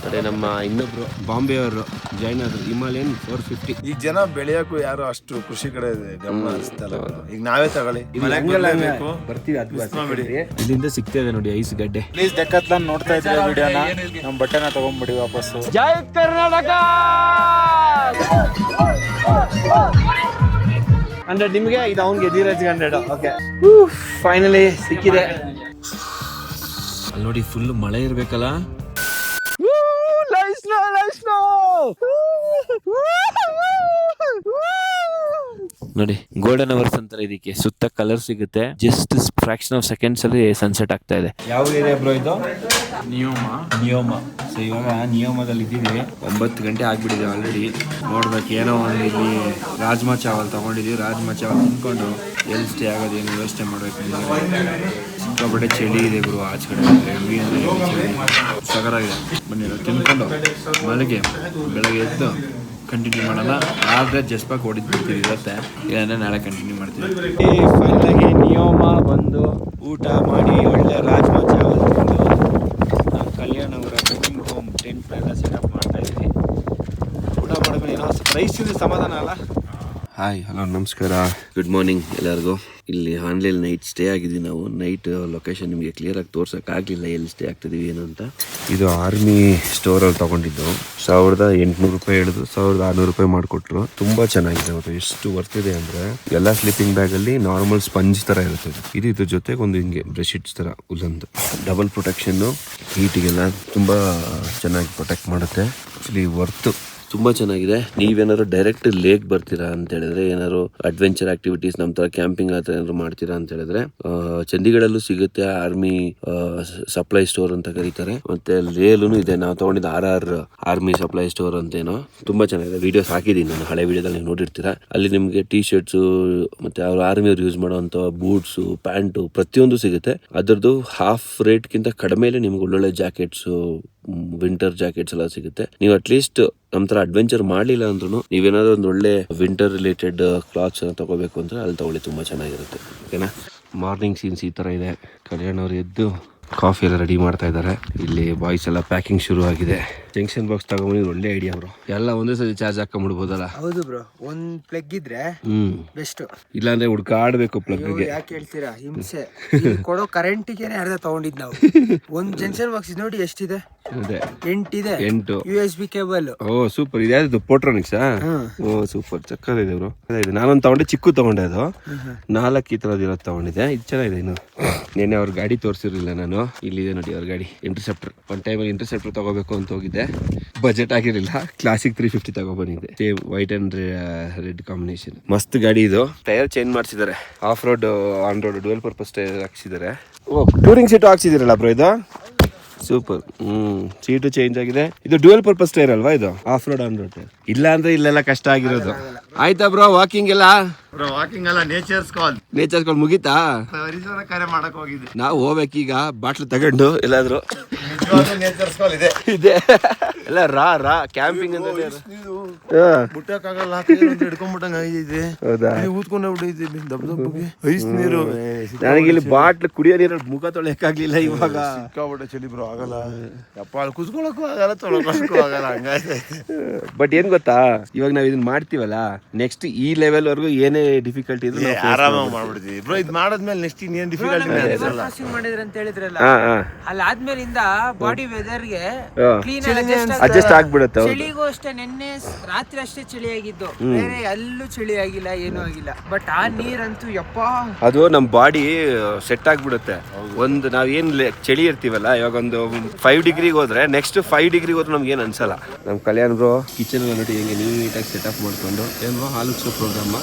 ಅದೇ ನಮ್ಮ ಇನ್ನೊಬ್ರು ಬಾಂಬೆ ಅವರು ಜಾಯ್ನ್ ಆದ್ರು ಹಿಮಾಲಯನ್ 450. ಈಗ ಜನ ಬೆಳೆಯಕ್ಕೂ ಯಾರು ಅಷ್ಟು ಕೃಷಿ ಕಡೆ ಗಮನ ಹರಿಸ್ತಲ್ಲ. ಈಗ ನಾವೇ ತಗೊಳ್ಳಿ ಬರ್ತೀವಿ. ಇಲ್ಲಿಂದ ಸಿಗ್ತಾ ಇದೆ ನೋಡಿ ಐಸ್ ಗಡ್ಡೆ. ಪ್ಲೀಸ್ ಡೆಕ್ಕತ್ಲಾನ್ ನೋಡ್ತಾ ಇದ್ರೆ ವಿಡಿಯೋನ ನಮ್ಮ ಬಟ್ಟೆನ ತಗೊಂಡ್ಬಿಡಿ ವಾಪಸ್ಸು. ಜೈ ಕರ್ನಾಟಕ 100 ನಿಮಗೆ, ಇದು ಅವ್ನಿಗೆ ಧೀರಜ್ 100. ಓಕೆ, ಫೈನಲಿ ಸಿಕ್ಕಿದೆ. ಅಲ್ಲಿ ನೋಡಿ ಫುಲ್ ಮಳೆ ಇರ್ಬೇಕಲ್ಲ. ನೋಡಿ ಗೋಲ್ಡನ್ ಅವರ್ಸ್ ಅಂತಾರೆ ಇದಕ್ಕೆ. ಸುತ್ತ ಕಲರ್ ಸಿಗುತ್ತೆ. ಜಸ್ಟ್ ಫ್ರಾಕ್ಷನ್ ಆಫ್ ಸೆಕೆಂಡ್ಸ್ ಅಲ್ಲಿ ಸನ್ಸೆಟ್ ಆಗ್ತಾ ಇದೆ. ಯಾವ ಏರಿಯಾ ಬ್ರೋ ಇದು? ನಿಯೋಮ. ಸೊ ಇವಾಗ ನಿಯೋಮದಲ್ಲಿ ಇದ್ದೀವಿ. 9 ಗಂಟೆ ಆಗ್ಬಿಟ್ಟಿದೆ ಆಲ್ರೆಡಿ. ನೋಡ್ಬೇಕು, ಏನೋ ಒಂದು ಇಲ್ಲಿ ರಾಜ್ಮಾ ಚಾವಲ್ ತಗೊಂಡಿದ್ದೀವಿ. ರಾಜ್ಮಾ ಚಾವಲ್ ತಿನ್ಕೊಂಡು ಎಲ್ಲಿ ಸ್ಟೇ ಆಗೋದು ಏನು ವ್ಯವಸ್ಥೆ ಮಾಡ್ಬೇಕು. ಸಿಕ್ಕಾಪಟ್ಟೆ ಚಳಿ ಇದೆ ಗುರು ಆಚೆ ಕಡೆ. ಹೆವಿ ಅಂದ್ರೆ ಚಳಿ ಸಗರಾಗಿದೆ. ಬನ್ನಿ ತಿನ್ಕೊಂಡು ಮನೆಗೆ ಬೆಳಗ್ಗೆ ಎದ್ದು ಕಂಟಿನ್ಯೂ ಮಾಡೋಣ. ಆದರೆ ಜಸ್ಪಾಕ್ ಓಡಿದ್ ಬಿಡ್ತೀವಿ ಇವತ್ತೆ, ಇಲ್ಲಾಂದರೆ ನಾಳೆ ಕಂಟಿನ್ಯೂ ಮಾಡ್ತೀವಿ. ಫೈನಲಾಗಿ ನಿಯೋಮ ಬಂದು ಊಟ ಮಾಡಿ ಒಳ್ಳೆ ರಾಜ್ಮಾ ಚಾವಲ್ ತಿಂದು ನಾವು ಕಲ್ಯಾಣ್ ಅವರ ಕುಕಿಂಗ್ ಹೋಮ್ ಟೆಂಟ್ ಎಲ್ಲ ಸೆಟಪ್ ಮಾಡ್ತಾ ಇದ್ದೀವಿ. ಊಟ ಮಾಡಿದ್ಮೇಲೆ ಏನೋ ರೈಸ್ ಇದೆ, ಸಮಾಧಾನ ಅಲ್ಲ. ಹಾಯ್, ಹಲೋ, ನಮಸ್ಕಾರ, ಗುಡ್ ಮಾರ್ನಿಂಗ್ ಎಲ್ಲರಿಗೂ. ಇಲ್ಲಿ ಆನ್ಲೈನ್ ನೈಟ್ ಸ್ಟೇ ಆಗಿದ್ವಿ ನಾವು. ನೈಟ್ ಲೊಕೇಶನ್ ನಿಮಗೆ ಕ್ಲಿಯರ್ ಆಗಿ ತೋರ್ಸೋಕ್ಕಾಗಲಿಲ್ಲ ಎಲ್ಲಿ ಸ್ಟೇ ಆಗ್ತಿದ್ದೀವಿ ಏನು ಅಂತ. ಇದು ಆರ್ಮಿ ಸ್ಟೋರಲ್ಲಿ ತೊಗೊಂಡಿದ್ದು. 1800 ರೂಪಾಯಿ ಹೇಳಿದ್ರು, 1600 ರೂಪಾಯಿ ಮಾಡಿಕೊಟ್ರು. ತುಂಬ ಚೆನ್ನಾಗಿದೆ ಅವರು. ಎಷ್ಟು ವರ್ತಿದೆ ಅಂದರೆ ಎಲ್ಲ ಸ್ಲೀಪಿಂಗ್ ಬ್ಯಾಗಲ್ಲಿ ನಾರ್ಮಲ್ ಸ್ಪಂಜ್ ಥರ ಇರುತ್ತೆ. ಇದು ಇದ್ರ ಜೊತೆಗೆ ಒಂದು ಹಿಂಗೆ ಬ್ರೆಶೀಟ್ಸ್ ಥರ ಉಲ್ಲಂದು ಡಬಲ್ ಪ್ರೊಟೆಕ್ಷನ್ನು. ಹೀಟಿಗೆಲ್ಲ ತುಂಬ ಚೆನ್ನಾಗಿ ಪ್ರೊಟೆಕ್ಟ್ ಮಾಡುತ್ತೆ. ಆ್ಯಕ್ಚುಲಿ ವರ್ತು ತುಂಬ ಚೆನ್ನಾಗಿದೆ. ನೀವೇನಾದ್ರು ಡೈರೆಕ್ಟ್ ಲೇಕ್ ಬರ್ತೀರಾ ಅಂತ ಹೇಳಿದ್ರೆ, ಏನಾದ್ರು ಅಡ್ವೆಂಚರ್ ಆಕ್ಟಿವಿಟೀಸ್ ನಮ್ಮ ತರ ಕ್ಯಾಂಪಿಂಗ್ ಆ ಥರ ಏನಾದ್ರು ಮಾಡ್ತೀರಾ ಅಂತ ಹೇಳಿದ್ರೆ, ಚಂಡೀಗಢಲ್ಲೂ ಸಿಗುತ್ತೆ. ಆರ್ಮಿ ಸಪ್ಲೈ ಸ್ಟೋರ್ ಅಂತ ಕರೀತಾರೆ. ಮತ್ತೆ ಲೇಲೂ ಇದೆ. ನಾವು ತಗೊಂಡಿದ್ದು RR ಆರ್ಮಿ ಸಪ್ಲೈ ಸ್ಟೋರ್ ಅಂತೇನೋ. ತುಂಬಾ ಚೆನ್ನಾಗಿದೆ. ವಿಡಿಯೋಸ್ ಹಾಕಿದ್ದೀನಿ ನಾನು, ಹಳೆ ವಿಡಿಯೋದಲ್ಲಿ ನೀವು ನೋಡಿರ್ತೀರಾ. ಅಲ್ಲಿ ನಿಮಗೆ ಟೀ ಶರ್ಟ್ಸ್ ಮತ್ತೆ ಅವ್ರ ಆರ್ಮಿಯವ್ರು ಯೂಸ್ ಮಾಡುವಂತ ಬೂಟ್ಸ್, ಪ್ಯಾಂಟು ಪ್ರತಿಯೊಂದು ಸಿಗುತ್ತೆ. ಅದರದ್ದು ಹಾಫ್ ರೇಟ್ ಗಿಂತ ಕಡಿಮೆಲೆ ನಿಮ್ಗೆ ಒಳ್ಳೊಳ್ಳೆ ಜಾಕೆಟ್ಸ್, ವಿಂಟರ್ ಜಾಕೆಟ್ಸ್ ಎಲ್ಲ ಸಿಗುತ್ತೆ. ನೀವು ಅಟ್ಲೀಸ್ಟ್ ನಮ್ ತರ ಅಡ್ವೆಂಚರ್ ಮಾಡ್ಲಿಲ್ಲ ಅಂದ್ರೂ ನೀವೇನಾದ್ರು ಒಂದು ಒಳ್ಳೆ ವಿಂಟರ್ ರಿಲೇಟೆಡ್ ಕ್ಲಾತ್ಸ್ ತಗೋಬೇಕು ಅಂದ್ರೆ ಅಲ್ಲಿ ತಗೊಳ್ಳಿ, ತುಂಬಾ ಚೆನ್ನಾಗಿರುತ್ತೆ. ಓಕೆನಾ? ಮಾರ್ನಿಂಗ್ ಸೀನ್ಸ್ ಈ ತರ ಇದೆ. ಕಲ್ಯಾಣ್ ಅವ್ರು ಎದ್ದು ಕಾಫಿ ಎಲ್ಲ ರೆಡಿ ಮಾಡ್ತಾ ಇದ್ದಾರೆ. ಇಲ್ಲಿ ಬಾಯ್ಸ್ ಎಲ್ಲ ಪ್ಯಾಕಿಂಗ್ ಶುರು ಆಗಿದೆ. ಜಂಕ್ಷನ್ ಬಾಕ್ಸ್ ತಗೊಂಡು ಒಳ್ಳೆ ಐಡಿಯಾ ಬ್ರೋ. ಎಲ್ಲ ಒಂದೇ ಸರಿ ಚಾರ್ಜ್ ಹಾಕೊಂಡ್ಬಿಡ್ಬೋದಲ್ಲ. ಹೌದು ಬ್ರೋ, ಒಂದ್ ಪ್ಲಗ್ ಇದ್ರೆ ಬೆಸ್ಟ್. ಇಲ್ಲಾಂದ್ರೆ ಹುಡ್ಕಾಡ್ಬೇಕು ಪ್ಲಗ್ ಗೆ. ಯಾಕೆ ಹೇಳ್ತೀರಾ, ಹಿಂಸೆ. ಕೊಡೋ ಕರೆಂಟಿಗೆ ಅರ್ಧ ತಗೊಂಡಿದ್ ನಾವು. ಒಂದ್ ಜಂಕ್ಷನ್ ಬಾಕ್ಸ್ ನೋಡಿ ಎಷ್ಟಿದೆ? 8 ಇದೆ. 8 USB ಕೇಬಲ್. ಓ ಸೂಪರ್. ಇದ್ಯಾವ್ದು ಪೋಟ್ರಾನಿಕ್ಸ್? ಓ ಸೂಪರ್, ಚಕ್ಕದಿದೆ ಬ್ರೋ. ನಾನೊಂದು ತಗೊಂಡೆ, ಚಿಕ್ಕು ತಗೊಂಡೆ. ಅದು 4 ಈ ತರದ್ ಇರೋದು ತಗೊಂಡಿದ್ದೆ. ಇದು ಚೆನ್ನಾಗಿದೆ. ಇನ್ನು ನೆನ್ನೆ ಅವ್ರ ಗಾಡಿ ತೋರಿಸಿರ್ಲಿಲ್ಲ ನಾನು. ಇಲ್ಲಿದೆ ನೋಡಿ ಅವ್ರ ಗಾಡಿ, ಇಂಟರ್ಸೆಪ್ಟರ್. ಒಂದ್ ಟೈಮಲ್ಲಿ ಇಂಟರ್ಸೆಪ್ಟರ್ ತಗೋಬೇಕು ಅಂತ ಹೋಗಿದ್ದೆ, ಬಜೆಟ್ ಆಗಿರಲಿಲ್ಲ. ಕ್ಲಾಸಿಕ್ 350 ತಗೊಬಂದಿದ್ದೆ. Same white and red combination. ಮಸ್ತ್ ಗಾಡಿ ಇದು. ಟೈರ್ ಚೇಂಜ್ ಮಾಡಿಸಿದ್ದಾರೆ. Off road, on road dual purpose tyre ಹಾಕ್ಸಿದ್ದಾರೆ. ಓ, ಟೂರಿಂಗ್ ಸೀಟು ಹಾಕ್ಸಿದಿರಲ್ಲ ಬ್ರೋ ಇದು. ಸೂಪರ್. ಸೀಟು ಚೇಂಜ್ ಆಗಿದೆ. ಇದು ಡ್ಯುಯಲ್ ಪರ್ಪಸ್ ಟೈರ್ ಅಲ್ವಾ ಇದು? Off road, on road tyre. ಇಲ್ಲ ಅಂದ್ರೆ ಇಲ್ಲೆಲ್ಲ ಕಷ್ಟ ಆಗಿರೋದು. ಆಯ್ತಾ ಬ್ರೋ ವಾಕಿಂಗ್ ಎಲ್ಲ? ವಾಕಿಂಗ್ ಅಲ್ಲ, ನೇಚರ್ಸ್ ಕಾಲ್. ನೇಚರ್ಸ್ ಕಾಲ್ ಮುಗೀತಾ? ಪರಿಸರ ಕಾರ್ಯ ಮಾಡಕ್ ಹೋಗಿದ್ದೆ. ನಾವು ಹೋಗ್ಬೇಕೀಗ ಬಾಟ್ಲು ತಗೊಂಡು ಎಲ್ಲಾದ್ರು. ನೇಚರ್ಸ್ ಕಾಲ್ ಇದೆ ಎಲ್ಲ ರಾ ಕ್ಯಾಂಪಿಂಗ್ ಅಂದ್ರೆ ಮುಟ್ಟಕ್ಕಾಗಲ್ಲ, ಹಿಡ್ಕೊಂಡ್ಬಿಟ್ಟಂಗ ಇದೆ. ಊದ್ಕೊಂಡ ಬಿಟ್ಟಿದ್ದೀವಿ ದಬ್ಬ ದಬ್ಬಗೆ ಐಸ್ ನೀರು. ನನಗೆ ಇಲ್ಲಿ ಬಾಟ್ಲು ಕುಡಿಯೋ ನೀರು ಮುಖ ತೊಳೆಯಕ್ಕಾಗ್ಲಿಲ್ಲ ಇವಾಗ. ಸಿಕ್ಕಾಬಿಟ್ಟೆ ಚಳಿ ಬ್ರೋ, ಆಗಲ್ಲ. ಯಪ್ಪ, ಅಲ್ಲಿ ಕುತ್ಕೊಳಕ್ಕೂ ಆಗಲ್ಲ, ತೊಳಕ್ಕೂ ಆಗಲ್ಲ, ಹಂಗಾಯ್ತು. ಬಟ್ ಏನ್ ಗೊತ್ತಾ, ಇವಾಗ ನಾವ್ ಇದನ್ನ ಮಾಡ್ತೀವಲ್ಲ, ನೆಕ್ಸ್ಟ್ ಈ ಲೆವೆಲ್ ವರ್ಗು ಏನೇ ಡಿಫಿಕಲ್ಟಿ ಇದ್ರು ಆರಾಮಾಗಿ ಮಾಡ್ಬಿಡ್ತೀವಿ ಬ್ರೋ. ಇದು ಮಾಡಾದ್ಮೇಲೆ ನೆಕ್ಸ್ಟ್ ಇನ್ನೇನ್ ಡಿಫಿಕಲ್ಟಿ ಮಾಡಿದ್ರೆ ಅಂತ ಹೇಳಿದ್ರಲ್ಲ, ಅಲ್ಲಿ ಆದ್ಮೇಲಿಂದ ಬಾಡಿ ವೆದರ್ ಗೆ ಕ್ಲೀನ್ ಅಡ್ಜಸ್ಟ್ ಆಗ್ಬಿಡುತ್ತೆ. ಚಳಿಗೂ ಅಷ್ಟೇ. ನಿನ್ನೆ ರಾತ್ರಿ ಅಷ್ಟೇ ಚಳಿ ಆಗಿದ್ದು, ಬೇರೆ ಎಲ್ಲೂ ಚಳಿ ಆಗಿಲ್ಲ, ಏನೂ ಆಗಿಲ್ಲ. ಬಟ್ ಆ ನೀರಂತೂ ಯಪ್ಪ, ಅದು ನಮ್ ಬಾಡಿ ಸೆಟ್ ಆಗ್ಬಿಡುತ್ತೆ. ಒಂದು ನಾವೇನ್ ಚಳಿ ಇರ್ತೀವಲ್ಲ, ಇವಾಗ ಒಂದು 5 ಡಿಗ್ರಿಗೆ ಹೋದ್ರೆ ನೆಕ್ಸ್ಟ್ 5 ಡಿಗ್ರಿಗೆ ಹೋದ್ರೆ ನಮ್ಗೆ ಏನ್ ಅನ್ಸಲ್ಲ. ನಮ್ ಕಲ್ಯಾಣ್ ಬ್ರೋ ಕಿಚನ್ ಎಲ್ಲ ನೋಡಿ ಹೆಂಗೆ ನೀಟಾಗಿ ಸೆಟಪ್ ಮಾಡ್ಕೊಂಡು ಏನೋ ಹಾಲುಕ್ಸೋ ಪ್ರೋಗ್ರಾಮ್.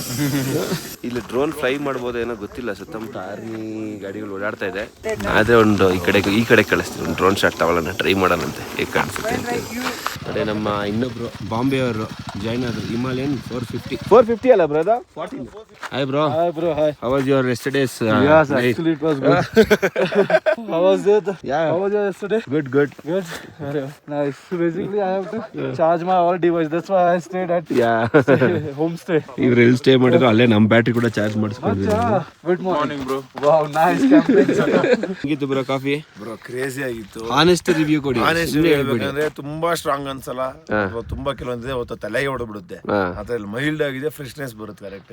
ಇಲ್ಲಿ ಡ್ರೋನ್ ಫ್ಲೈ ಮಾಡ್ಬೋದು ಏನೋ ಗೊತ್ತಿಲ್ಲ. ಸುತ್ತಮುತ್ತ ಆರ್ಮಿ ಗಾಡಿಗಳು ಓಡಾಡ್ತಾ ಇದೆ. ಅದೇ ಒಂದು ಈ ಕಡೆ ಕಳಿಸ್ತೀವಿ. ಒಂದು ಡ್ರೋನ್ ಶಾಟ್ ತಗೊಳ್ಳೋಣ, ಟ್ರೈ ಮಾಡೋಣಂತೆ ಹೇಗೆ ಕಾಣಿಸುತ್ತೆ ಅಂತ. ಅದೇ ನಮ್ಮ ಇನ್ನೊಬ್ರು ಬಾಂಬೆ ಅವರು ಜಾಯ್ನ್ ಆದ್ರು. ಹಿಮಾಲಯನ್ 450 ಅಲ್ಲ bro? 14. Hi bro. Hi bro, hi. How was your yesterday's Yes, actually it was good. How was it? Yeah. How was your yesterday? Good. Good. Nice. Basically, I have to charge my all device. That's why I stayed at homestay. ಇವ್ರು ಎಲ್ಲಿ stay ಮಾಡಿದ್ರು ಅಲ್ಲೇ ನಮ್ಮ battery ಕೂಡ charge ಮಾಡಿಸ್ಕೊಂಡ್ವಿ. Good morning bro. Wow, nice camping. ಹೇಗಿತ್ತು bro coffee? Bro crazy ಆಗಿತ್ತು. Honest review ಕೊಡಿ. ಹೇಳ್ಬೇಕಂದ್ರೆ ತುಂಬಾ ಸ್ಟ್ರಾಂಗ್ ಅನ್ಸಲ್ಲ, ತುಂಬಾ ಕೆಲವೊಂದಿದೆ ಅವತ್ತು ತಲೆಗೆ ಹೊಡೆದ್ಬಿಡುತ್ತೆ. ಅದ್ರಲ್ಲಿ ಮೈಲ್ಡ್ ಆಗಿದೆ, ಫ್ರೆಶ್ನೆಸ್ ಬರುತ್ತೆ ಕರೆಕ್ಟ್.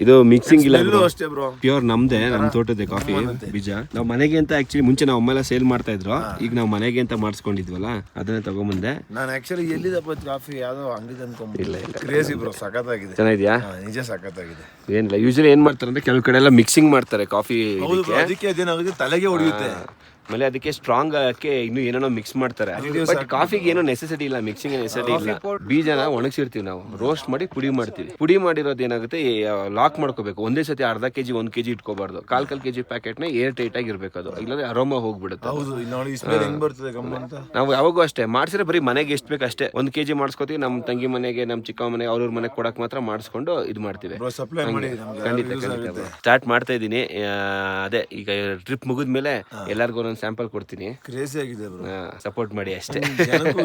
ಇದು ಮಿಕ್ಸಿಂಗ್ ಇಲ್ಲ ಅಷ್ಟೇ ಬ್ರೋ, ಪ್ಯೂರ್ ನಮ್ದೇ, ನಮ್ ತೋಟದ ಕಾಫಿ ಬೀಜ. ನಾವ್ ಮನೆಗೆ ಅಂತ ಆಕ್ಚುಲಿ ಮುಂಚೆ ನಾವು ಅಮ್ಮೆಲ್ಲ ಸೇಲ್ ಮಾಡ್ತಾ ಇದ್ರು, ಈಗ ನಾವು ಮನೆಗೆ ಅಂತ ಮಾಡಿಸ್ಕೊಂಡಿದ್ವಲ್ಲ ಅದನ್ನೇ ತಗೊಂಬಂದೆ. ನಾನು ಆಕ್ಚುಲಿ ಎಲ್ಲಿದಪ್ಪ ಕಾಫಿ ಯಾವ್ದೋ ಅಂಗಡಿ ಅನ್ಕೊಂಡ್ಬಿಟ್ಟಿಲ್ಲ. ಕ್ರೇಜಿ ಬ್ರೋ, ಸಖತ್ತಾಗಿದೆ. ಚೆನ್ನಾಗಿದ್ಯಾ? ನಿಜ ಸಖತ್ತಾಗಿದೆ. ಏನಿಲ್ಲ, ಯೂಶಲಿ ಏನ್ ಮಾಡ್ತಾರೆ ಅಂದ್ರೆ ಕೆಲವು ಕಡೆ ಎಲ್ಲ ಮಿಕ್ಸಿಂಗ್ ಮಾಡ್ತಾರೆ ಕಾಫಿ, ಅದಕ್ಕೆ ಅದೇನಾಗುತ್ತೆ ತಲೆಗೆ ಹೊಡೆಯುತ್ತೆ. ಆಮೇಲೆ ಅದಕ್ಕೆ ಸ್ಟ್ರಾಂಗ್ ಆಗಕ್ಕೆ ಇನ್ನು ಏನೇನೋ ಮಿಕ್ಸ್ ಮಾಡ್ತಾರೆ. ಬಟ್ ಕಾಫಿಗೆ ಏನೋ ನೆಸೆಸಿಟಿ ಇಲ್ಲ, ಮಿಕ್ಸಿಂಗ್ ನೆಸೆಸಿಟಿ ಇಲ್ಲ. ಬೀಜನ ಒಣಗಿಸಿರ್ತೀವಿ ನಾವು, ರೋಸ್ಟ್ ಮಾಡಿ ಪುಡಿ ಮಾಡ್ತೀವಿ. ಪುಡಿ ಮಾಡಿರೋದು ಏನಾಗುತ್ತೆ, ಲಾಕ್ ಮಾಡ್ಕೋಬೇಕು. ಒಂದೇ ಸತಿ ಅರ್ಧ ಕೆಜಿ 1 kg ಇಟ್ಕೋಬಾರ್ದು. ಕಾಲ್ ಕೆಜಿ ಪ್ಯಾಕೆಟ್ ನ ಏರ್ ಟೈಟ್ ಆಗಿ ಇರ್ಬೇಕು, ಅದು ಇಲ್ಲಾಂದ್ರೆ ಅರೋಮಾ ಹೋಗ್ಬಿಡುತ್ತೆ. ನಾವು ಯಾವಾಗೂ ಅಷ್ಟೇ ಮಾಡ್ಸಿದ್ರೆ ಬರೀ ಮನೆಗೆ ಎಷ್ಟು ಬೇಕು ಅಷ್ಟೇ 1 kg ಮಾಡಿಸ್ಕೋತೀವಿ. ನಮ್ಮ ತಂಗಿ ಮನೆಗೆ, ನಮ್ಮ ಚಿಕ್ಕ ಮನೆಗೆ, ಅವ್ರ ಮನೆಗೆ ಕೊಡಕ್ ಮಾತ್ರ ಮಾಡಿಸ್ಕೊಂಡು ಇದು ಮಾಡ್ತೀವಿ. ಖಂಡಿತ ಸ್ಟಾರ್ಟ್ ಮಾಡ್ತಾ ಇದೀನಿ. ಅದೇ ಈಗ ಟ್ರಿಪ್ ಮುಗಿದ್ಮೇಲೆ ಎಲ್ಲರಿಗೂ ಒಂದೊಂದು ಸ್ಯಾಂಪಲ್ ಕೊಡ್ತೀನಿ. ಕ್ರೇಜಿ ಆಗಿದೆ, ಸಪೋರ್ಟ್ ಮಾಡಿ ಅಷ್ಟೇ.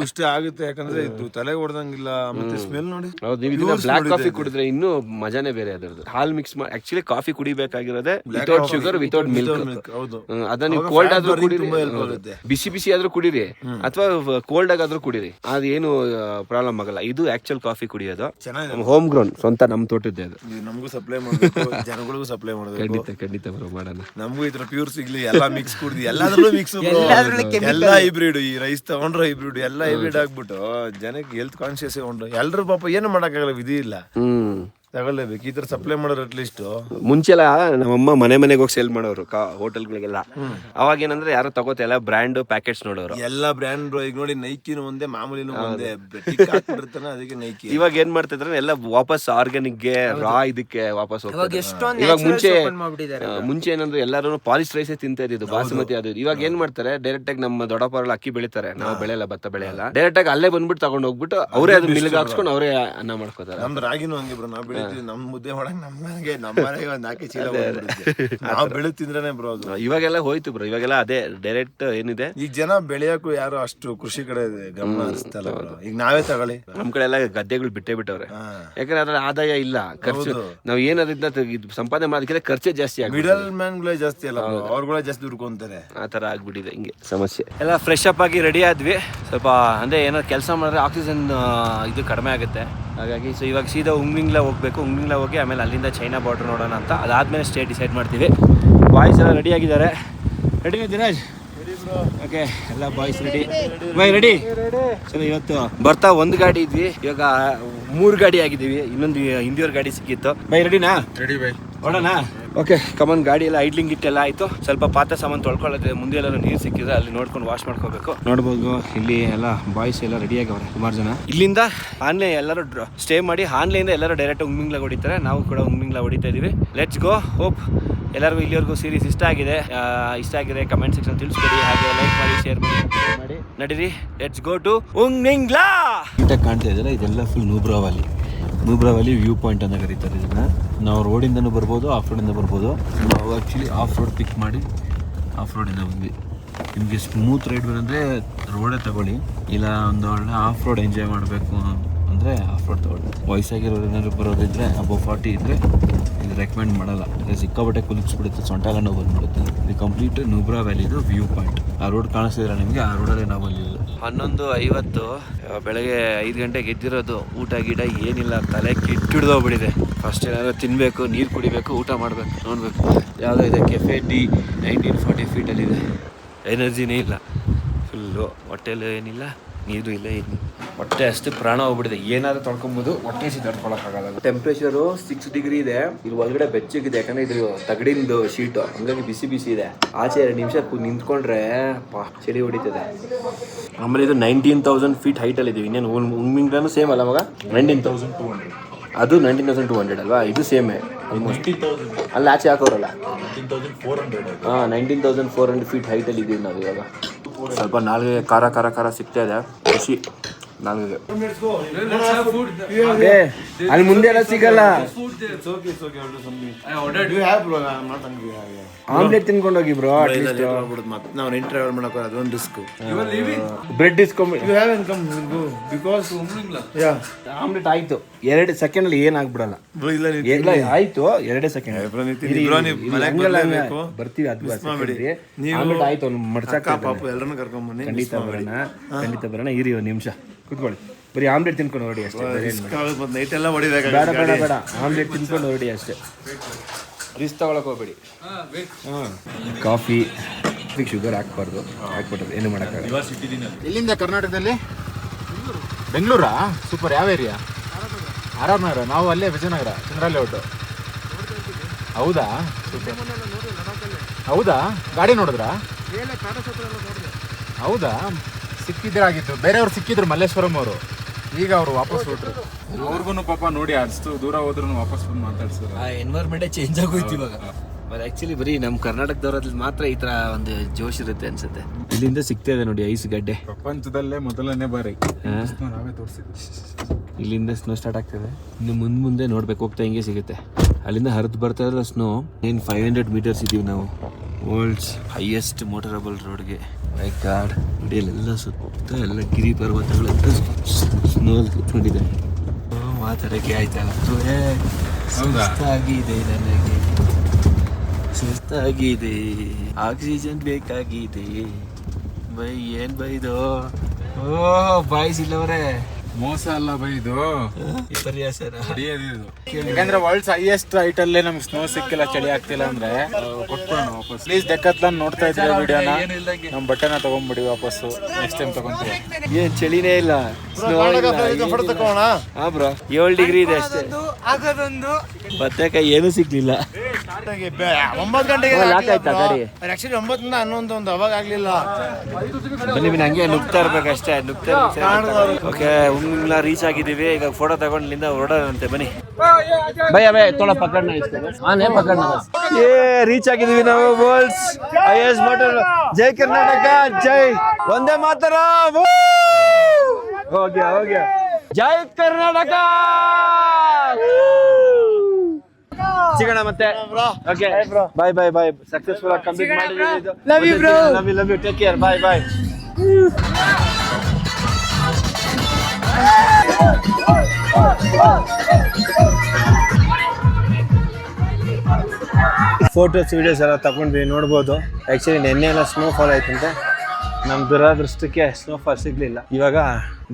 ಇಷ್ಟ ಆಗುತ್ತೆ, ಯಾಕಂದ್ರೆ ಇದು ತಲೆಗೆ ಹೊಡೆದಂಗಿಲ್ಲ. ಮತ್ತೆ ಸ್ಮೆಲ್ ನೋಡಿ. ಹೌದು, ನೀವು ಇದನ್ನ ಬ್ಲಾಕ್ ಕಾಫಿ ಕುಡಿದ್ರೆ ಇನ್ನೂ ಮಜಾನೇ ಬೇರೆ ಅದರದ್ದು. ಹಾಲ್ ಮಿಕ್ಸ್ ಮಾಡಿ ಆಕ್ಚುಲಿ ಕಾಫಿ ಕುಡಿಬೇಕಾಗಿರೋದೇ ವಿತೌಟ್ ಶುಗರ್, ವಿತೌಟ್ ಮಿಲ್ಕ್. ಅದನ್ನ ನೀವು ಕೋಲ್ಡ್ ಆದ್ರೂ ಕುಡಿರಿ, ಬಿಸಿ ಬಿಸಿ ಆದ್ರೂ ಕುಡಿರಿ, ಅಥವಾ ಕೋಲ್ಡ್ ಆಗಾದ್ರೂ ಕುಡಿರಿ, ಅದೇನು ಪ್ರಾಬ್ಲಮ್ ಆಗಲ್ಲ. ಇದು ಆಕ್ಚುಲ್ ಕಾಫಿ ಕುಡಿಯೋದು ಹೋಮ್ ಗ್ರೌಂಡ್, ಸ್ವಂತ ನಮ್ ತೋಟದ್ದೇ ಅದು. ನಮಗೂ ಸಪ್ಲೈ ಮಾಡಬೇಕು, ಜನಗಳಿಗೂ ಸಪ್ಲೈ ಮಾಡಬೇಕು. ಖಂಡಿತ ಬರೋ ಮಾಡೋಣ. ನಮಗೂ ಇದ್ರ ಪ್ಯೂರ್ ಸಿಗ್ಲಿ, ಎಲ್ಲಾ ಮಿಕ್ಸ್ ಕುಡ್ದಿ, ಎಲ್ಲಾದ್ರಲ್ಲೂ ಮಿಕ್ಸ್, ಎಲ್ಲಾ ಹೈಬ್ರಿಡ್. ಈ ರೈಸ್ ತಗೊಂಡ್ರೆ ಹೈಬ್ರಿಡ್, ಎಲ್ಲಾ ಹೈಬ್ರಿಡ್ ಆಗ್ಬಿಟ್ಟು ಜನಕ್ಕೆ ಹೆಲ್ತ್ ಕಾನ್ಶಿಯಸ್ ಉಂಟು. ಎಲ್ರು ಪಾಪ ಏನು ಮಾಡಕ್ಕಾಗಲ್ಲ, ವಿಧಿ ಇಲ್ಲ, ತಗೊಳ್ಳೇಬೇಕು. ಈ ತರ ಸಪ್ಲೈ ಮಾಡೋರು ಅಟ್ಲೀಸ್ಟ್. ಮುಂಚೆಲ್ಲ ನಮ್ಮಮ್ಮ ಮನೆಗೆ ಹೋಗಿ ಸೇಲ್ ಮಾಡೋರು ಹೋಟೆಲ್ಗಳಿಗೆಲ್ಲ. ಅವಾಗ ಏನಂದ್ರೆ ಯಾರು ತಗೋತ ಎಲ್ಲ ಬ್ರ್ಯಾಂಡ್ ಪ್ಯಾಕೆಟ್ಸ್ ನೋಡೋರು, ಎಲ್ಲಾ ಬ್ರ್ಯಾಂಡ್. ಈಗ ನೋಡಿ ನೈಕಿನೂ ಒಂದೇ, ಮಾಮೂಲಿನೂ ಒಂದೇ, ಅದಕ್ಕೆ ನೈಕಿ. ಇವಾಗ ಏನ್ ಮಾಡ್ತಿದ್ರೆ ಎಲ್ಲ ವಾಪಸ್ ಆರ್ಗ್ಯಾನಿಕ್ ಗೆ, ರಾ ಇದಕ್ಕೆ ವಾಪಸ್ ಹೋಗ್ತಾರೆ. ಇವಾಗ ಮುಂಚೆ ಏನಂದ್ರೆ ಎಲ್ಲರೂ ಪಾಲಿಶ್ ರೈಸೇ ತಿಂತಾ ಇದ್ದು, ಬಾಸುಮತಿ ಅದು. ಇವಾಗ ಏನ್ ಮಾಡ್ತಾರೆ, ಡೈರೆಕ್ಟ್ ಆಗಿ ನಮ್ಮ ದೊಡ್ಡಪ್ಪರೆಲ್ಲ ಅಕ್ಕಿ ಬೆಳಿತಾರೆ, ನಾವು ಬೆಳೆಯಲ್ಲ, ಭತ್ತ ಬೆಳೆಯಲ್ಲ. ಡೈರೆಕ್ಟ್ ಆಗಿ ಅಲ್ಲೇ ಬಂದ್ಬಿಟ್ಟು ತಗೊಂಡ್ ಹೋಗ್ಬಿಟ್ಟು ಅವರೇ ಅದು ಮಿಲ್ಗೆ ಹಾಕ್ಸ್ಕೊಂಡು ಅವರೇ ಅನ್ನ ಮಾಡ್ಕೋತಾರೆ. ನಮ್ದು ರಾಗಿನೂ ಹಂಗೆ ಬ್ರೋ, ನಾವು ನಮ್ ಮುದ್ದೆ ಮಾಡಕ್ ನಮ್ಮನೆಗೆ ಒಂದ್ 4 ಚೀಲ ನಾವು ಬೆಳೆತಿಂದ್ರೆ ಬ್ರೋ. ಇವಾಗೆಲ್ಲ ಹೋಯ್ತು ಬ್ರೋ, ಇವಾಗೆಲ್ಲ ಅದೇ ಡೈರೆಕ್ಟ್ ಏನಿದೆ. ಈಗ ಜನ ಬೆಳೆಯಕ್ಕೂ ಯಾರು ಅಷ್ಟು ಕೃಷಿ ಕಡೆ ಗಮನ ಹರಿಸ್ತಲ್ಲ ಬ್ರೋ. ಈಗ ನಾವೇ ತಗೊಳ್ಳಿ, ನಮ್ ಕಡೆ ಎಲ್ಲ ಗದ್ದೆಗಳು ಬಿಟ್ಟೇ ಬಿಟ್ಟವ್ರೆ. ಯಾಕಂದ್ರೆ ಅದ್ರ ಆದಾಯ ಇಲ್ಲ, ಖರ್ಚು. ನಾವ್ ಏನಾದ್ರಿಂದ ಸಂಪಾದನೆ ಮಾಡೋದಕ್ಕಿಂತ ಖರ್ಚೆ ಜಾಸ್ತಿ ಆಗಿದೆ. ಮಿಡಲ್ ಮ್ಯಾನ್ ಗಳೇ ಜಾಸ್ತಿ ಅಲ್ಲ, ಅವ್ರುಗಳೇ ಜಾಸ್ತಿ ದುಡ್ಕೊಂತಾರೆ. ಆ ತರ ಆಗ್ಬಿಟ್ಟಿದೆ ಹಿಂಗೆ ಸಮಸ್ಯೆ. ಎಲ್ಲ ಫ್ರೆಶ್ ಅಪ್ ಆಗಿ ರೆಡಿ ಆದ್ವಿ. ಸ್ವಲ್ಪ ಅಂದ್ರೆ ಏನಾದ್ರು ಕೆಲಸ ಮಾಡಿದ್ರೆ ಆಕ್ಸಿಜನ್ ಇದು ಕಡಿಮೆ ಆಗುತ್ತೆ, ಹಾಗಾಗಿ ಸೊ ಇವಾಗ ಸೀದಾ ಉಂಗ್ಲಿಂಗ್ಲ ಹೋಗ್ಬೇಕು. ಉಂಗ್ಲಿಂಗ್ಲ ಹೋಗಿ ಆಮೇಲೆ ಅಲ್ಲಿಂದ ಚೈನಾ ಬಾರ್ಡರ್ ನೋಡೋಣ ಅಂತ. ಅದಾದ್ಮೇಲೆ ಸ್ಟೇ ಡಿಸೈಡ್ ಮಾಡ್ತೀವಿ. ಬಾಯ್ಸ್ ಎಲ್ಲ ರೆಡಿ ಆಗಿದ್ದಾರೆ. ರೆಡಿ ದಿರಾಜ್? ಓಕೆ, ಎಲ್ಲ ಬಾಯ್ಸ್ ರೆಡಿ. By ready? ಸರಿ, ಇವತ್ತು ಬರ್ತಾ ಒಂದು ಗಾಡಿ ಇದ್ವಿ, ಇವಾಗ 3 ಗಾಡಿ ಆಗಿದ್ದೀವಿ. ಇನ್ನೊಂದು ಹಿಂದಿಯವ್ರ ಗಾಡಿ ಸಿಕ್ಕಿತ್ತು. ಬೈ ರೆಡಿನಾ? ರೆಡಿ ಬೈ, ನೋಡೋಣ. Okay, come on. ಗಾಡಿ ಎಲ್ಲ ಐಡ್ಲಿಂಗ್ ಇಟ್ಟೆಲ್ಲ ಆಯ್ತು. ಸ್ವಲ್ಪ ಪಾತ್ರೆ ಸಾಮಾನು ತೊಳ್ಕೊಳ್ಳೋದು, ಮುಂದೆ ಎಲ್ಲ ನೀರು ಸಿಕ್ಕಿದ್ರೆ ಅಲ್ಲಿ ನೋಡ್ಕೊಂಡು ವಾಶ್ ಮಾಡ್ಕೋಬೇಕು. ನೋಡ್ಬೋದು ಇಲ್ಲಿ ಎಲ್ಲ ಬಾಯ್ಸ್ ಎಲ್ಲ ರೆಡಿ ಆಗವ್ರೆ, ಸುಮಾರು ಜನ. ಇಲ್ಲಿಂದ ಆನ್ಲೈನ್ ಎಲ್ಲರೂ ಸ್ಟೇ ಮಾಡಿ, ಆನ್ಲೈನ್ ಎಲ್ಲರೂ ಡೈರೆಕ್ಟ್ ಉಂಗ್ಮಿಂಗ್ಲ ಹೊಡಿತಾರೆ. ನಾವು ಕೂಡ ಉಂಗ್ಮಿಂಗ್ಲ ಹೊಡಿತಾ ಇದೀವಿ. Let's go. ಹೋಪ್ ಎಲ್ಲರಿಗೂ ಇಲ್ಲಿವರೆಗೂ ಸೀರೀಸ್ ಇಷ್ಟ ಆಗಿದೆ. ಕಮೆಂಟ್ ಸೆಕ್ಷನ್ ತಿಳಿಸ್ಕೊಡಿ, ಹಾಗೆ ಲೈಕ್ ಮಾಡಿ, ಶೇರ್ ಮಾಡಿ. ನಡೀರಿ, ಲೆಟ್ಸ್ ಗೋ ಟು ಉಂಗ್ಮಿಂಗ್ಲಾ. ನೀಟಾಗಿ ಕಾಣ್ತಾ ಇದ್ದಾರೆ, ಇದೆಲ್ಲ full Nubra valley view point ಅಂತ ಕರೀತಾರೆ ಇದನ್ನ. ನಾವು ರೋಡಿಂದನೂ ಬರ್ಬೋದು, ಆಫ್ ರೋಡಿಂದ ಬರ್ಬೋದು. ನಾವು ಆ್ಯಕ್ಚುಲಿ ಆಫ್ ರೋಡ್ ಪಿಕ್ ಮಾಡಿ ಆಫ್ ರೋಡಿಂದ ಬಂದ್ವಿ. ನಿಮಗೆ ಸ್ಮೂತ್ ರೈಡ್ ಬಂದರೆ ರೋಡೇ ತಗೊಳ್ಳಿ, ಇಲ್ಲ ಒಂದು ಒಳ್ಳೆ ಆಫ್ ರೋಡ್ ಎಂಜಾಯ್ ಮಾಡಬೇಕು ಅಂದರೆ ಆಫ್ ರೋಡ್ ತಗೊಳ್ಳಿ. ವಯಸ್ಸಾಗಿರೋರು ಏನಾದ್ರು ಬರೋದಿದ್ರೆ, ಅಬೌವ್ 40 ಇದ್ದರೆ ಇದು ರೆಕಮೆಂಡ್ ಮಾಡಲ್ಲ. ಸಿಕ್ಕಾಬಟ್ಟೆ ಕುಲಿಸ್ಬಿಡುತ್ತೆ, ಸೊಂಟಾಲ ನೋವು ಬಂದ್ಬಿಡುತ್ತೆ. ಇದು ಕಂಪ್ಲೀಟ್ ನೂಬ್ರಾ ವ್ಯಾಲಿದು ವ್ಯೂ ಪಾಯಿಂಟ್. ಆ ರೋಡ್ ಕಾಣಿಸ್ತಿದ್ರೆ ನಿಮಗೆ, ಆ ರೋಡಲ್ಲೇ ನಾವು ಬಂದಿದ್ದು. 11:50 ಬೆಳಗ್ಗೆ 5 ಗಂಟೆಗೆ ಎದ್ದಿರೋದು. ಊಟ ಗೀಟ ಏನಿಲ್ಲ, ತಲೆ ಕಿಟ್ಟಿಡ್ದೋಗ್ಬಿಟ್ಟಿದೆ. ಫಸ್ಟ್ ಏನಾದ್ರು ತಿನ್ನಬೇಕು, ನೀರು ಕುಡಿಬೇಕು, ಊಟ ಮಾಡಬೇಕು. ನೋಡಬೇಕು ಯಾವುದೋ ಇದೆ, ಕೆಫೆ ಡಿ 1940 ಫೀಟಲ್ಲಿದೆ. ಎನರ್ಜಿನೇ ಇಲ್ಲ, ಫುಲ್ಲು. ಹೊಟ್ಟೆಲು ಏನಿಲ್ಲ, ನೀರು ಇಲ್ಲ, ಏನು ಹೊಟ್ಟೆ ಅಷ್ಟು ಪ್ರಾಣ ಹೋಗ್ಬಿಟ್ಟಿದೆ. ಏನಾದ್ರು ತೊಳ್ಕೊಬೋದು, ಹೊಟ್ಟೆ ತಡ್ಕೊಳಕ್ಕಾಗಲ್ಲ. ಟೆಂಪ್ರೇಚರು 6 ಡಿಗ್ರಿ ಇದೆ. ಇಲ್ಲಿ ಒಳಗಡೆ ಬೆಚ್ಚಗಿದೆ, ಯಾಕಂದ್ರೆ ಇದು ತಗಡಿಂದು ಶೀಟು, ಹಂಗಾಗಿ ಬಿಸಿ ಇದೆ. ಆಚೆ 2 ನಿಮಿಷ ನಿಂತ್ಕೊಂಡ್ರೆ ಚಳಿ ಹೊಡಿತದೆ. ಆಮೇಲೆ ಇದು 19,000 ಫೀಟ್ ಹೈಟಲ್ಲಿ ಇದೀವಿ. ಇನ್ನೇನು ಉಂಗ್ಮಿಂಗ್ಲೂ ಸೇಮ್ ಅಲ್ಲ ಮಗ? 19,200. ಅದು 19,200 ಅಲ್ವಾ? ಇದು ಸೇಮೇ ಆಲ್ಮೋಸ್ಟ್. ಅಲ್ಲಿ ಆಚೆ ಹಾಕೋರಲ್ಲ, 19,400 ಫೀಟ್ ಹೈಟಲ್ಲಿ ಇದೀವಿ ನಾವು ಇವಾಗ. ಸ್ವಲ್ಪ ನಾಲ್ಗೆ ಖಾರ ಸಿಗ್ತಾ ಇದೆ, ಖುಷಿ. 4 ಅಲ್ಲಿ ಮುಂದೆ ಎಲ್ಲ ಸಿಗಲ್ಲ. ಆಮ್ಲೆಟ್ ತಿನ್ಕೊಂಡು ಹೋಗಿ ಬ್ರೋ. ನಾವು ಇಂಟರ್ವ್ಯೂ ಮಾಡಕ್ ಅದೊಂದು ರಿಸ್ಕ್. ಬ್ರೆಡ್ ಇಸ್ಕೊಂಡ್ ಆಮ್ಲೆಟ್ ಆಯ್ತು 2 ಸೆಕೆಂಡ್ ಅಲ್ಲಿ ಏನಾಗ್ಬಿಡಲ್ಲ. ಎಲ್ಲ ಆಯ್ತು 2 ಸೆಕೆಂಡ್ ಬರ್ತೀವಿ. ಆಮ್ಲೆಟ್ ಆಯ್ತು ಮಡ್ಸಕ್ ಎಲ್ಲರನ್ನು ಕರ್ಕೊಂಡ್ ಬನ್ನಿ. ಖಂಡಿತ ಬರೋಣ. ಇರಿ ಒಂದು ನಿಮಿಷ ಕೂತ್ಕೊಳ್ಳಿ. ಬರೀ ಆಮ್ಲೆಟ್ ತಿನ್ಕೊಂಡು ಹೊರಡಿ ಅಷ್ಟೇ. ನೈಟ್ ಎಲ್ಲ ಹೊಡಿಬೇಕು. ಬೇಡ ಆಮ್ಲೆಟ್ ತಿನ್ಕೊಂಡು ಹೊರಡಿ ಅಷ್ಟೇ. ರಿಸ್ಕ್ ತಗೊಳಕ್ ಹೋಗ್ಬೇಡಿ. ಕಾಫಿ ಶುಗರ್ ಹಾಕ್ಬಾರ್ದು. ಹಾಕ್ಬಿಟ್ಟದು ಏನು ಮಾಡೋಕ್ಕಾಗಲ್ಲ. ಎಲ್ಲಿಂದ ಕರ್ನಾಟಕದಲ್ಲಿ? ಬೆಂಗಳೂರಾ? ಸೂಪರ್. ಯಾವ ಏರಿಯಾ? ಆರ್ ನಗರ. ನಾವು ಅಲ್ಲೇ ವಿಜಯನಗರ ಚಂದ್ರಾಲಿ ಒಟ್ಟು. ಹೌದಾ? ಹೌದಾ? ಗಾಡಿ ನೋಡಿದ್ರಾ? ಹೌದಾ? ಸಿಕ್ಕಿದ್ರಾಗಿತ್ತು. ಬೇರೆಯವ್ರು ಸಿಕ್ಕಿದ್ರು ಮಲ್ಲೇಶ್ವರಂ ಅವರು. ಈಗ ಅವರು ವಾಪಸ್ ಹೊರಟ್ರು. ಅವ್ರಿಗೂ ಪಾಪ ನೋಡಿ ಅಷ್ಟು ದೂರ ಹೋದ್ರು ವಾಪಸ್ ಬಂದು ಮಾತಾಡ್ಸಿದ್ರು. ಆ ಎನ್ವೈರ್ಮೆಂಟೇ ಚೇಂಜ್ ಆಗೋಯ್ತು ಇವಾಗ. ಬಟ್ ಆ್ಯಕ್ಚುಲಿ ಬರೀ ನಮ್ಮ ಕರ್ನಾಟಕದವ್ರಲ್ಲಿ ಮಾತ್ರ ಈ ಥರ ಒಂದು ಜೋಶ್ ಇರುತ್ತೆ ಅನ್ಸುತ್ತೆ. ಇಲ್ಲಿಂದ ಸಿಗ್ತಾ ಇದೆ ನೋಡಿ ಐಸ್ ಗಡ್ಡೆ. ಪ್ರಪಂಚದಲ್ಲೇ ಮೊದಲನೇ ಬಾರಿ ನಾವೇ ತೋರಿಸಿದ್ವಿ. ಇಲ್ಲಿಂದ ಸ್ನೋ ಸ್ಟಾರ್ಟ್ ಆಗ್ತದೆ. ಇನ್ನು ಮುಂದೆ ನೋಡ್ಬೇಕು, ಹೋಗ್ತಾ ಹಿಂಗೆ ಸಿಗುತ್ತೆ. ಅಲ್ಲಿಂದ ಹರಿದು ಬರ್ತಾ ಇರೋ ಸ್ನೋ. 500 ಮೀಟರ್ಸ್ ಇದ್ದೀವಿ ನಾವು ವರ್ಲ್ಡ್ಸ್ ಹೈಯೆಸ್ಟ್ ಮೋಟರಬಲ್ ರೋಡ್ಗೆ. ಮೈ ಗಾಡ್, ಇಡೀಲೆಲ್ಲ ಸುತ್ತ ಎಲ್ಲ ಗಿರಿ ಪರ್ವತಗಳೆಲ್ಲ ಸ್ನೋ ಕುತ್ಕೊಂಡಿದೆ. ಮಾತಾಡೋಕ್ಕೆ ಆಯ್ತಲ್ಲ. ಸುಸ್ತಾಗಿದೆ ನನಗೆ, ಸುಸ್ತಾಗಿದೆ, ಆಕ್ಸಿಜನ್ ಬೇಕಾಗಿದೆ. ಬೈ ಏನ್ ಬೈದು? ಓ ಬಾಯ್ಸಿಲ್ಲವರೇ. ಮೋಸ ಅಲ್ಲ ಬೈ ಇದು. ಸರ್ ಯಾಕಂದ್ರೆ ವರ್ಲ್ಡ್ಸ್ ಹೈಯೆಸ್ಟ್ ಹೈಟ್ ಅಲ್ಲೇ ನಮ್ಗೆ ಸ್ನೋ ಸಿಕ್ಕಿಲ್ಲ, ಚಳಿ ಆಗ್ತಿಲ್ಲ ಅಂದ್ರೆ ಕೊಟ್ಬಿಡೋಣ ವಾಪಸ್. ಪ್ಲೀಸ್ ಡೆಕ್ಕತ್ಲಾನ್ ನೋಡ್ತಾ ಇದ್ರೆ ವಿಡಿಯೋನ, ನಮ್ ಬಟ್ಟೆನ ತಗೊಂಡ್ಬಿಡಿ ವಾಪಸ್ಸು. ನೆಕ್ಸ್ಟ್ ಟೈಮ್ ತಗೊಂತೀವಿ. ಏನ್ ಚಳಿನೇ ಇಲ್ಲ. ಹಾ ಬ್ರೋ 7 ಡಿಗ್ರಿ ಇದೆ ಅಷ್ಟೇ. ಬತ್ತಕಾಯಿ ಏನು ಸಿಗ್ಲಿಲ್ಲ. 9 ಗಂಟೆಗೆ ಆಯ್ತಾ ಗಾಡಿ? 9ರಿಂದ 11 ಅವಾಗ ಆಗ್ಲಿಲ್ಲ. ಬನ್ನಿ ಹಂಗೆ ನುಗ್ತಾ ಇರ್ಬೇಕಷ್ಟೇ. ಓಕೆ, ರೀಚ್ ಆಗಿದ್ದೀವಿ. ಈಗ ಫೋಟೋ ತಗೊಂಡ್ಲಿಂದ ಹೊರಡೋದಂತೆ. ಬನ್ನಿ ಭಯ ಥೋड़ा पकड़ना इसको बस. हाँ नहीं पकड़ना बस. ये ರೀಚ್ ಆಗಿದ್ದೀವಿ ನಾವು ವರ್ಲ್ಡ್ಸ್ ಹೈಯೆಸ್ಟ್ ಮೋಟರ್. ಜೈ ಕರ್ನಾಟಕ, ಜೈ ವಂದೇ ಮಾತರಂ. हो गया ಜೈ ಕರ್ನಾಟಕ. ಸಿಗೋಣ ಮತ್ತೆ. Okay bye. ಸಕ್ಸಸ್ಫುಲ್ ಆಗಿ ಕಂಪ್ಲೀಟ್ ಮಾಡಿದ್ದೀವಿ. Love you bro. Love you. Take care. Bye. Photos videos ಎಲ್ಲ ತಗೊಂಡ್ವಿ, ನೋಡ್ಬೋದು. ಆ್ಯಕ್ಚುಲಿ ನೆನ್ನೆ ಎಲ್ಲ ಸ್ನೋಫಾಲ್ ಆಯ್ತಂತೆ. ನಮ್ಮ ದುರಾದೃಷ್ಟಕ್ಕೆ ಸ್ನೋಫಾಲ್ ಸಿಗಲಿಲ್ಲ. ಇವಾಗ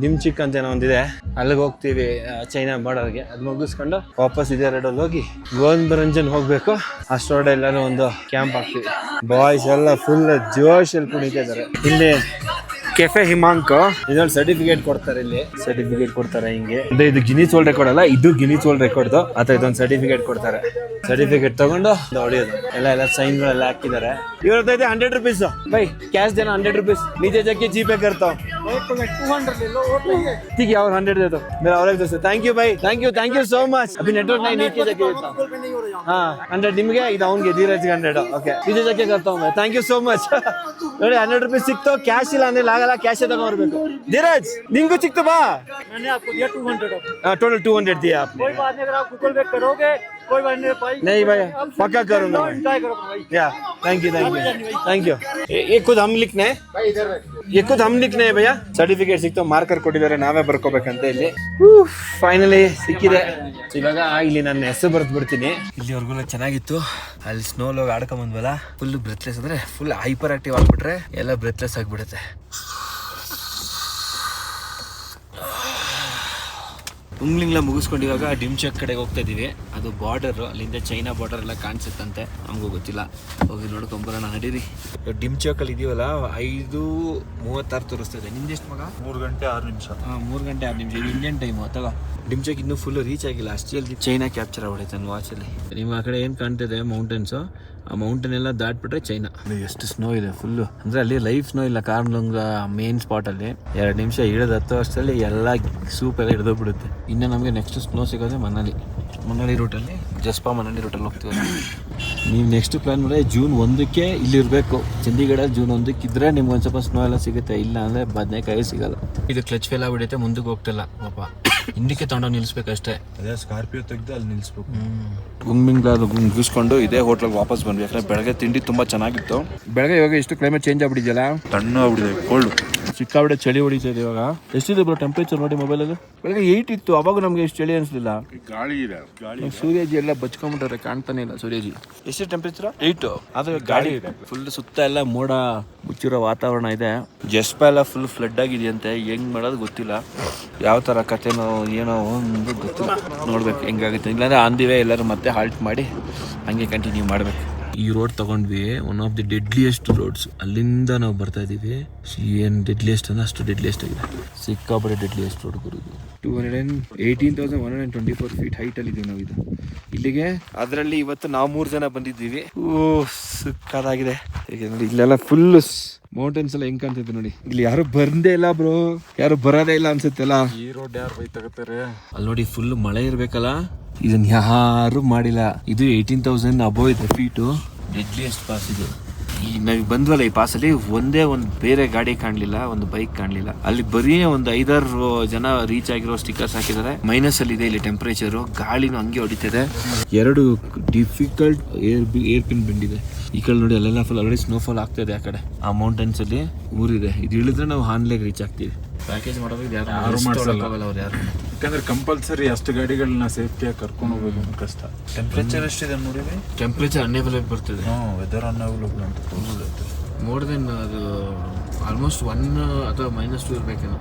ನಿಮ್ಚಿಕ್ ಅಂತ ಏನೋ ಒಂದಿದೆ, ಅಲ್ಲಿಗೆ ಹೋಗ್ತೀವಿ ಚೈನಾ ಬಾರ್ಡರ್ಗೆ. ಅದು ಮುಗಿಸ್ಕೊಂಡು ವಾಪಸ್ ಇದೇ ರೋಡಲ್ಲಿ ಹೋಗಿ ಗೋವಿಂದರಂಜನ್ ಹೋಗಬೇಕು. ಅಷ್ಟೊಡೆ ಎಲ್ಲರೂ ಒಂದು ಕ್ಯಾಂಪ್ ಹಾಕ್ತೀವಿ. ಬಾಯ್ಸ್ ಎಲ್ಲ ಫುಲ್ ಜೋಶಲ್ಲಿ ಕುಣಿತಾ ಇದ್ದಾರೆ. ಇಲ್ಲಿ ಕೆಫೆ ಹಿಮಾಂಕ್ ಇದೊಂದು ಸರ್ಟಿಫಿಕೇಟ್ ಕೊಡ್ತಾರೆ. ಇಲ್ಲಿ ಸರ್ಟಿಫಿಕೇಟ್ ಕೊಡ್ತಾರೆ ಹಿಂಗೆ. ಇದು ಗಿನ್ನಿಸ್ ವರ್ಲ್ಡ್ ರೆಕಾರ್ಡ್ ಅಲ್ಲ, ಇದು ಗಿನ್ನಿಸ್ ವರ್ಲ್ಡ್ ರೆಕಾರ್ಡ್ದು. ಅಥವಾ ಇದೊಂದು ಸರ್ಟಿಫಿಕೇಟ್ ಕೊಡ್ತಾರೆ. ಸರ್ಟಿಫಿಕೇಟ್ ತಗೊಂಡು ಹೊಡಿಯೋದು. ಎಲ್ಲ ಸೈನ್ಗಳೆಲ್ಲ ಹಾಕಿದ್ದಾರೆ. ಇವ್ರದ್ದು ಇದೆ 100 rupees. By cash Dena 100 rupees. नीचे जाके जीपे करता हूँ. 200 ले लो. ठीक है और 100 दे दो. मेरा और एक दोस्त. Thank you so much. अभी नेटवर्क नहीं, नीचे जाके देता हूँ. हाँ 100 ನಿಮಗೆ, ಇದು ಅವ್ನಿಗೆ ಧೀರಜ್ಗೆ 100. ಓಕೆ नीचे जाके करता हूँ मैं. Thank you so much. ನೋಡಿ 100 रुपीस ಸಿಕ್ತು. ಕ್ಯಾಶ್ ಇಲ್ಲ ಅಂದ್ರೆ ಆಗಲ್ಲ, ಕ್ಯಾಶ್ ತಗೊಂಡ್ಬರ್ಬೇಕು. ಧೀರಜ್ ನಿಂಗೂ ಸಿಕ್ತು ಬಾ. मैंने आपको दिया 200. टोटल 200 दिया आपने. कोई बात नहीं, अगर आप गूगल पे करोगे कोई बात नहीं भाई. नहीं भाई पक्का करूंगा मैं. ट्राई करो भाई. या थैंक यू. ये खुद हम लिखने हैं भैया. ಸರ್ಟಿಫಿಕೇಟ್ ಸಿಕ್ತು. ಮಾರ್ಕರ್ ಕೊಟ್ಟಿದ್ದಾರೆ, ನಾವೇ ಬರ್ಕೋಬೇಕಂತ. ಇಲ್ಲಿ ಫೈನಲಿ ಸಿಕ್ಕಿದೆ. ಇವಾಗ ಇಲ್ಲಿ ನನ್ನ ಹೆಸರು ಬರ್ದು ಬಿಡ್ತೀನಿ. ಇಲ್ಲಿವರೆಗೂ ಚೆನ್ನಾಗಿತ್ತು. ಅಲ್ಲಿ ಸ್ನೋಲ್ ಹೋಗಿ ಆಡ್ಕೊಂಡ್ ಬಂದ್ವಲ್ಲ, ಫುಲ್ ಬ್ರೆತ್ಲೆಸ್ ಅಂದ್ರೆ ಫುಲ್ ಹೈಪರ್ ಆಕ್ಟಿವ್ ಆಗ್ಬಿಟ್ರೆ ಎಲ್ಲ ಬ್ರೆತ್ಲೆಸ್ ಆಗ್ಬಿಡುತ್ತೆ. ಉಂಗ್ಲಿಂಗ್ಲ ಮುಗಿಸ್ಕೊಂಡು ಇವಾಗ ಡಿಮ್ಚಕ್ ಕಡೆಗೆ ಹೋಗ್ತಾ ಇದೀವಿ. ಅದು ಬಾರ್ಡರ್, ಅಲ್ಲಿಂದ ಚೈನಾ ಬಾರ್ಡರ್ ಎಲ್ಲ ಕಾಣಿಸುತ್ತಂತೆ. ನಮಗೂ ಗೊತ್ತಿಲ್ಲ, ಹೋಗಿ ನೋಡ್ಕೊಂಬರೋಣ ನಡೀರಿ. ಡಿಮ್ಚಕ್ ಅಲ್ಲಿ ಇದೀವಲ್ಲ 5:36 ತೋರಿಸ್ತದೆ. ನಿಮ್ದು ಎಷ್ಟು ಮಗ? 3 ಗಂಟೆ 6 ನಿಮಿಷ. 3 ಗಂಟೆ 6 ನಿಮಿಷ. ಇದು ಇಂಡಿಯನ್ ಟೈಮ್. ಅಥವಾ ಡಿಮ್ಚಕ್ ಇನ್ನೂ ಫುಲ್ ರೀಚ್ ಆಗಿಲ್ಲ. ಅಷ್ಟೇ ಚೈನಾ ಕ್ಯಾಪ್ಚರ್ ಆಗ್ಬಿಡುತ್ತೆ ನನ್ನ ವಾಚಲ್ಲಿ. ನಿಮ್ಮ ಆ ಕಡೆ ಏನು ಕಾಣ್ತಿದೆ ಮೌಂಟೇನ್ಸು, ಆ ಮೌಂಟೇನ್ ಎಲ್ಲ ದಾಟ್ಬಿಟ್ರೆ ಚೈನಾ. ಎಷ್ಟು ಸ್ನೋ ಇದೆ ಫುಲ್ಲು. ಅಂದರೆ ಅಲ್ಲಿ ಲೈಫ್ ಸ್ನೋ ಇಲ್ಲ. ಕಾರ್ಲುಂಗ ಮೇನ್ ಸ್ಪಾಟಲ್ಲಿ 2 ನಿಮಿಷ ಇಳಿದು 10 ವರ್ಷದಲ್ಲಿ ಎಲ್ಲ ಸೂಪ್ ಎಲ್ಲ ಹಿಡಿದೋಗ್ಬಿಡುತ್ತೆ. ಇನ್ನು ನಮಗೆ ನೆಕ್ಸ್ಟ್ ಸ್ನೋ ಸಿಗೋದೆ ಮನಾಲಿ. ಮನಾಲಿ ರೂಟಲ್ಲಿ ಜಸ್ಪಾ ಮನಾಲಿ ರೂಟಲ್ಲಿ ಹೋಗ್ತೀವಿ. ನೀವು ನೆಕ್ಸ್ಟ್ ಪ್ಲಾನ್ ಮಾಡಿದ್ರೆ ಜೂನ್ 1ಕ್ಕೆ ಇಲ್ಲಿರಬೇಕು. ಚಂಡೀಗಢಲ್ಲಿ ಜೂನ್ 1ಕ್ಕೆ ಇದ್ರೆ ನಿಮ್ಗೆ ಒಂದು ಸ್ವಲ್ಪ ಸ್ನೋ ಎಲ್ಲ ಸಿಗುತ್ತೆ, ಇಲ್ಲ ಅಂದರೆ ಬದನೆಕಾಯಿ ಸಿಗಲ್ಲ. ಇದು ಕ್ಲಚ್ ಫೇಲ್ ಆಗಿಬಿಡುತ್ತೆ, ಮುಂದಕ್ಕೆ ಹೋಗ್ತಿಲ್ಲ ಪಾಪ. ಹಿಂದಕ್ಕೆ ತಗೊಂಡೋಗಿ ನಿಲ್ಲಿಸ್ಬೇಕಷ್ಟೇ. ಅದೇ ಸ್ಕಾರ್ಪಿಯೋ ತೆಗ್ದು ಅಲ್ಲಿ ನಿಲ್ಲಿಸ್ಬೇಕು. ಮುಗಿಸ್ಕೊಂಡು ಇದೇ ಹೋಟ್ಲಿಗೆ ವಾಪಸ್ ಬಂದ್ವಿ. ಯಾಕಂದ್ರೆ ಬೆಳಗ್ಗೆ ತಿಂಡಿ ತುಂಬ ಚೆನ್ನಾಗಿತ್ತು. ಬೆಳಗ್ಗೆ ಇವಾಗ ಎಷ್ಟು ಕ್ಲೈಮೇಟ್ ಚೇಂಜ್ ಆಗ್ಬಿಟ್ಟಿದೆಯಲ್ಲ, ತಣ್ಣು ಆಗ್ಬಿಟ್ಟಿದೆ, ಕೋಲ್ಡ್ ಸಿಕ್ಕಾಬಿಡೆ ಚಳಿ ಹೊಡಿತಾ ಇದೆ ಇವಾಗ. ಎಷ್ಟಿದೆ ಬ್ರೋ ಟೆಂಪ್ರೇಚರ್ ನೋಡಿ ಮೊಬೈಲಲ್ಲಿ? ಬೆಳಗ್ಗೆ 8 ಇತ್ತು, ಅವಾಗ ನಮಗೆ ಎಷ್ಟು ಚಳಿ ಅನಿಸ್ಲಿಲ್ಲ. ಗಾಳಿ ಇದೆ, ಗಾಳಿ. ಸೂರ್ಯಜಿ ಎಲ್ಲ ಬಚ್ಕೊಂಡ್ಬಿಟ್ರೆ ಕಾಣ್ತಾನೆ ಇಲ್ಲ ಸೂರ್ಯಜಿ. ಎಷ್ಟು ಟೆಂಪ್ರೇಚರ್? 8. ಆದರೆ ಗಾಳಿ ಇದೆ ಫುಲ್, ಸುತ್ತ ಎಲ್ಲ ಮೋಡ ಮುಚ್ಚಿರೋ ವಾತಾವರಣ ಇದೆ. ಜಸ್ಪ ಎಲ್ಲ ಫುಲ್ ಫ್ಲಡ್ ಆಗಿದೆಯಂತೆ. ಹೆಂಗ್ ಮಾಡೋದು ಗೊತ್ತಿಲ್ಲ, ಯಾವ ಥರ ಕಥೆನೋ ಏನೋ ಒಂದು ಗೊತ್ತಿಲ್ಲ. ನೋಡ್ಬೇಕು ಹೆಂಗಾಗುತ್ತೆ. ಇಲ್ಲಾಂದ್ರೆ ಆಂದಿವೆ ಎಲ್ಲರೂ ಮತ್ತೆ ಹಾಲ್ಟ್ ಮಾಡಿ ಹಂಗೆ ಕಂಟಿನ್ಯೂ ಮಾಡಬೇಕು. ಈ ರೋಡ್ ತಗೊಂಡ್ವಿ, one of the deadliest roads. ಅಲ್ಲಿಂದ ನಾವು ಬರ್ತಾ ಇದೀವಿ. ಏನು ಡೆಡ್ಲಿಯೆಸ್ಟ್ ಅಂದ್ರೆ ಅಷ್ಟು ಡೆಡ್ಲಿಯೆಸ್ಟ್ ಆಗಿದೆ. ಸಿಕ್ಕಾಪಟ್ಟೆ ಡೆಡ್ಲಿಯೆಸ್ಟ್ ರೋಡ್ ಬರೋದು. 218,124 ಫೀಟ್ ಹೈಟಲ್ಲಿ ಇದೀವಿ ನಾವು. ಇದು ಇಲ್ಲಿಗೆ ಅದರಲ್ಲಿ ಇವತ್ತು ನಾವು 3 ಜನ ಬಂದಿದ್ದೀವಿ. ಸಿಕ್ಕಾದಾಗಿದೆ. ಈಗ ನೋಡಿ ಇಲ್ಲೆಲ್ಲ ಫುಲ್ ಮೌಂಟೇನ್ಸ್ ಎಲ್ಲ ಹೆಂಗ್ ಕಾಣ್ತಿದ್ದೆ ನೋಡಿ. ಇಲ್ಲಿ ಯಾರು ಬಂದೇ ಇಲ್ಲ ಬ್ರೋ, ಯಾರು ಬರೋದೇ ಇಲ್ಲ ಅನ್ಸುತ್ತೆಲ್ಲ. ಈ ರೋಡ್ ಯಾರು ಬೈ ತಗೋತಾರೆ? ಅಲ್ಲಿ ನೋಡಿ ಫುಲ್ ಮಳೆ ಇರ್ಬೇಕಲ್ಲ, ಇದನ್ನ ಯಾರು ಮಾಡಿಲ್ಲ. ಇದು 18,000 ಅಬೋವ್ ಇದೆ ಫೀಟು. ಡೆಡ್ಲಿಯೆಸ್ಟ್ ಪಾಸ್ ಇದು. ಈಗ ನಾವ್ ಬಂದ್ವಲ್ಲ ಈ ಪಾಸಲ್ಲಿ, ಒಂದೇ ಒಂದು ಬೇರೆ ಗಾಡಿ ಕಾಣಲಿಲ್ಲ, ಒಂದು ಬೈಕ್ ಕಾಣಲಿಲ್ಲ. ಅಲ್ಲಿ ಬರೀ ಒಂದು 5-6 ಜನ ರೀಚ್ ಆಗಿರೋ ಸ್ಟಿಕ್ಕರ್ಸ್ ಹಾಕಿದ್ದಾರೆ. ಮೈನಸ್ ಅಲ್ಲಿ ಇದೆ ಇಲ್ಲಿ ಟೆಂಪರೇಚರು, ಗಾಳಿನೂ ಹಂಗೆ ಹೊಡಿತಿದೆ. 2 ಡಿಫಿಕಲ್ಟ್ ಏರ್ ಪಿನ್ ಬಂದಿದೆ. ಈ ಕಡೆ ನೋಡಿ ಅಲ್ಲೆಲ್ಲ ಫುಲ್ ಆಲ್ರೆಡಿ ಸ್ನೋಫಾಲ್ ಆಗ್ತಾ ಇದೆ. ಆ ಕಡೆ ಆ ಮೌಂಟೇನ್ಸ್ ಅಲ್ಲಿ ಊರಿದೆ. ಇದು ಇಳಿದ್ರೆ ನಾವು ಹಾನ್ಲೆಗೆ ರೀಚ್ ಆಗ್ತೀವಿ. ಪ್ಯಾಕೇಜ್ ಮಾಡೋದು ಯಾರು ಮಾಡ್ಸಲ್ಲ ಅವ್ರು ಯಾರು. ಯಾಕಂದ್ರೆ ಕಂಪಲ್ಸರಿ ಅಷ್ಟು ಗಾಡಿಗಳನ್ನ ಸೇಫ್ಟಿಯಾಗಿ ಕರ್ಕೊಂಡು ಹೋಗೋದು ಕಷ್ಟ. ಟೆಂಪ್ರೇಚರ್ ಎಷ್ಟಿದೆ ನೋಡಿವಿ? ಟೆಂಪ್ರೇಚರ್ ಅನ್ಎವಲೇಬಲ್ ಬರ್ತದೆ. ವೆದರ್ ಅನ್ಎವಲೇಬಲ್ ಅಂತ ತೋರಿಸುತ್ತೆ. ಮೋರ್ ದೆನ್ ಅದು ಆಲ್ಮೋಸ್ಟ್ 1 ಅಥವಾ -2 ಇರಬೇಕೇನೋ.